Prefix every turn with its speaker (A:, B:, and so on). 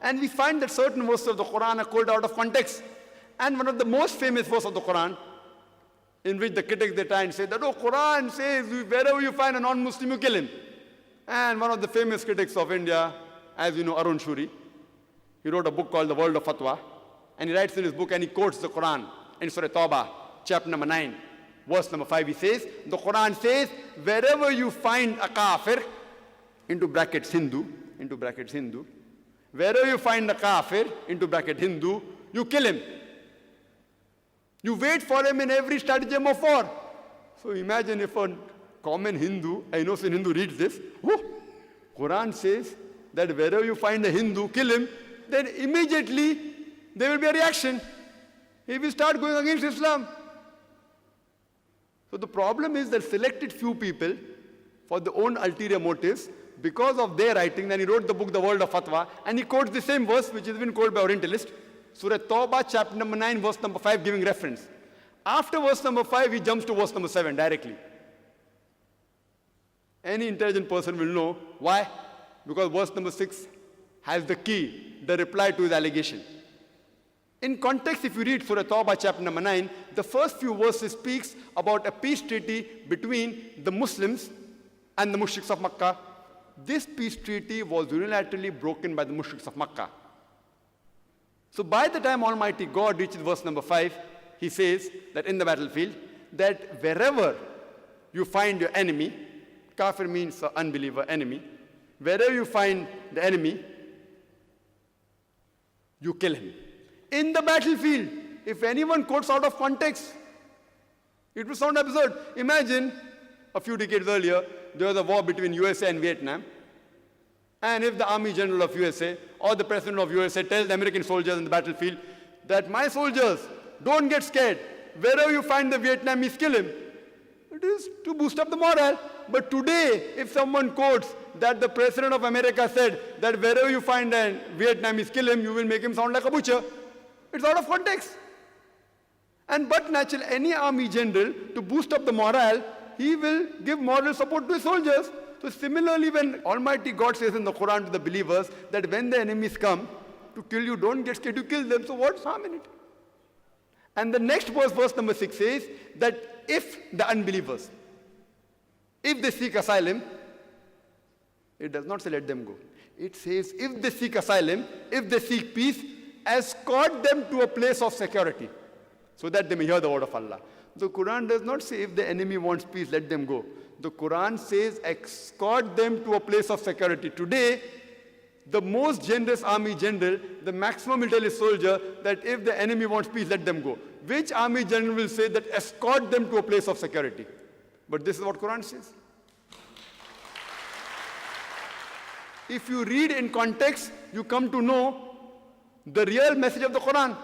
A: And we find that certain verses of the Quran are quoted out of context. And one of the most famous verses of the Quran, in which the critics they try and say that, oh, Quran says wherever you find a non-Muslim, you kill him. And one of the famous critics of India, as you know, Arun Shuri, he wrote a book called The World of Fatwa. And he writes in his book and he quotes the Quran in Surah Tawbah, chapter number 9, verse number 5. He says, the Quran says, wherever you find a Khaafir, into brackets Hindu, wherever you find a Khaafir, into bracket Hindu, you kill him. You wait for him in every stratagem of war. So imagine if a common Hindu, an innocent Hindu reads this, oh, Quran says that wherever you find a Hindu, kill him, then immediately there will be a reaction. He will start going against Islam. So the problem is that selected few people, for their own ulterior motives, because of their writing, then he wrote the book, The World of Fatwa, and he quotes the same verse which has been quoted by Orientalists, Surah Tawbah, chapter number 9, verse number 5, giving reference. After verse number 5, he jumps to verse number 7 directly. Any intelligent person will know why. Because verse number 6 has the key, the reply to his allegation. In context, if you read Surah Tawbah, chapter number 9, the first few verses speaks about a peace treaty between the Muslims and the mushriks of Makkah. This peace treaty was unilaterally broken by the mushriks of Makkah. So by the time Almighty God reaches verse number 5, he says that in the battlefield, that wherever you find your enemy, Kafir means unbeliever, enemy, wherever you find the enemy, you kill him. In the battlefield, if anyone quotes out of context, it will sound absurd. Imagine a few decades earlier, there was a war between USA and Vietnam. And if the Army General of USA or the President of USA tells the American soldiers in the battlefield that my soldiers, don't get scared, wherever you find the Vietnamese, kill him. It is to boost up the morale. But today, if someone quotes that the President of America said that wherever you find a Vietnamese, kill him, you will make him sound like a butcher. It's out of context. And but naturally, any army general, to boost up the morale, he will give moral support to his soldiers. So similarly, when Almighty God says in the Quran to the believers that when the enemies come to kill you, don't get scared, you kill them. So what's harm in it? And the next verse, verse number 6 says that if the unbelievers, if they seek asylum, it does not say let them go. It says if they seek asylum, if they seek peace, escort them to a place of security so that they may hear the word of Allah. The Quran does not say if the enemy wants peace, let them go. The Quran says escort them to a place of security. Today, the most generous army general, the maximum will tell his soldier that if the enemy wants peace, let them go. Which army general will say that escort them to a place of security? But this is what Quran says. If you read in context, you come to know the real message of the Quran.